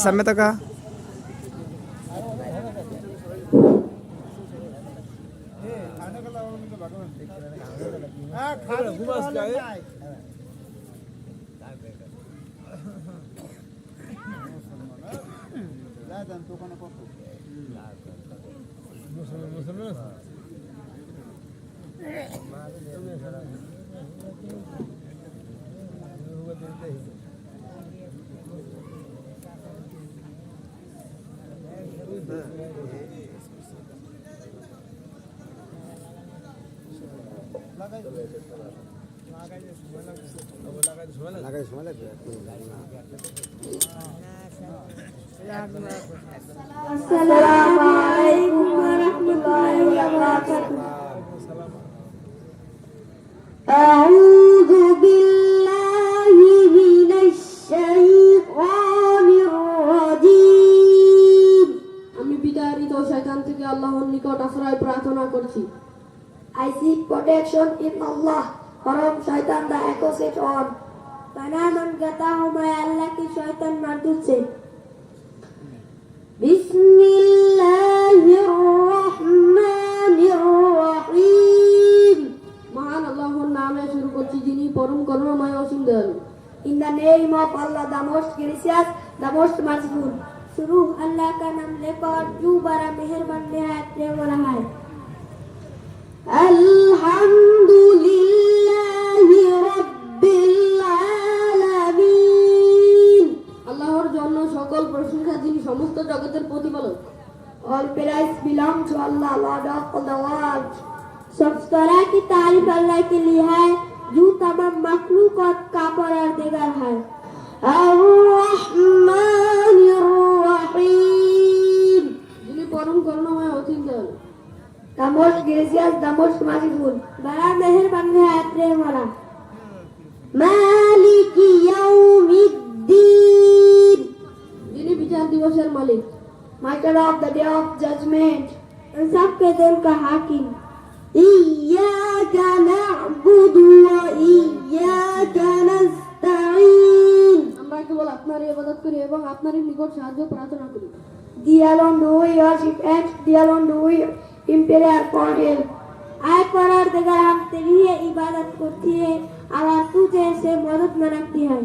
সামনে থাকা السلام عليكم ورحمة الله وبركاته. أعوذ بالله من الشيطان الرجيم. আমি বিতাড়িত শয়তান থেকে আল্লাহর নিকট আশ্রয় প্রার্থনা করছি। I seek protection in Allah from shaitan the opposite on. Panaman gata ho मैं अल्लाह की शैतान मर्दूद से। बिस्मिल्लाहिर्रहमानिर्रहीम। মহান আল্লাহর নামে শুরু করছি যিনি পরম করুণাময় অসীম দয়ালু। In the name of Allah, the most gracious, the most merciful. शुरू अल्लाह का नाम लेकर जो बड़ा मेहरबान निहायत प्रेम वाला है। अल्हम्दुलिल्लाहि रब्बिल आलामीन। আল্লাহর জন্য সকল প্রশংসা যিনি সমস্ত জগতের প্রতিপালক। All praise belong to Allah, Lord of the world. सब तरह की तारीफ अल्लाह के लिए है जो तमाम मखलूक़ात का परवरदिगार है। Ar-Rahmanir-Rahim। যিনি পরম করুণাময় অসীম দয়ালু। The most gracious, the most merciful. बड़ा मेहरबान है प्रेम वाला। मालिकी यौमिद्दीन। যিনি বিচার দিবসের মালিক। Master of the day of judgment. इंसाफ के दिन का हाकिम। इय्याका नअबुदु व इय्याका नस्ताईन। আমরা কেবল আপনারই ইবাদত করি এবং আপনারই নিকট সাহায্য প্রার্থনা করি। The alone do we worship and the alone do we implore for help. आए परवरदिगार हम तेरी ही इबादत करती है और तुझे से मदद मांगती है।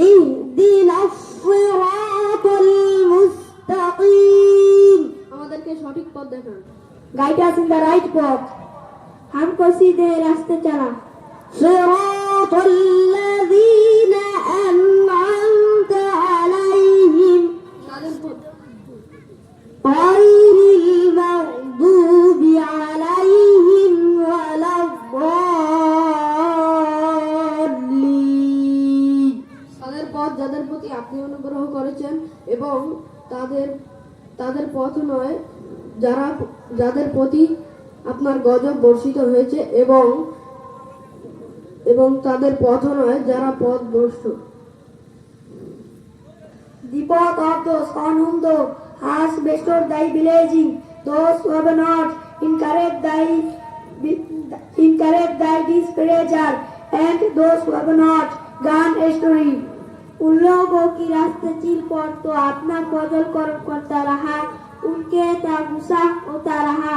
इहदिनास सिरातल मुस्तकीम। আমাদেরকে সঠিক পথ দেখান। Guide us in the right path. हमको सीधे रास्ते चला। सिरातल लज़ीना अनअमता अलैहिम তাদের পথ गैरिल मग़दूबि अलैहिम वलद्दाल्लीन। তাদের পথ যাদের প্রতি আপনি অনুগ্রহ করেছেন এবং তাদের পথ নয় যাদের প্রতি আপনার গজব বর্ষিত হয়েছে এবং তাদের পথ নয় যারা পথভ্রষ্ট। The path of those on whom thou hast bestowed thy blessing, those who have not encouraged thy displeasure, and those who have not gone astray. उन लोगों की रास्ते चिल पर तो अपना फजल कर्म करता रहा, उनके गुस्सा होता रहा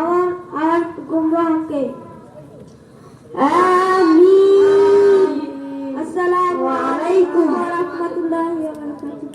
और गुमराह के। आमीन। अस्सलामु अलैकुम व रहमतुल्लाहि व बरकातुहू।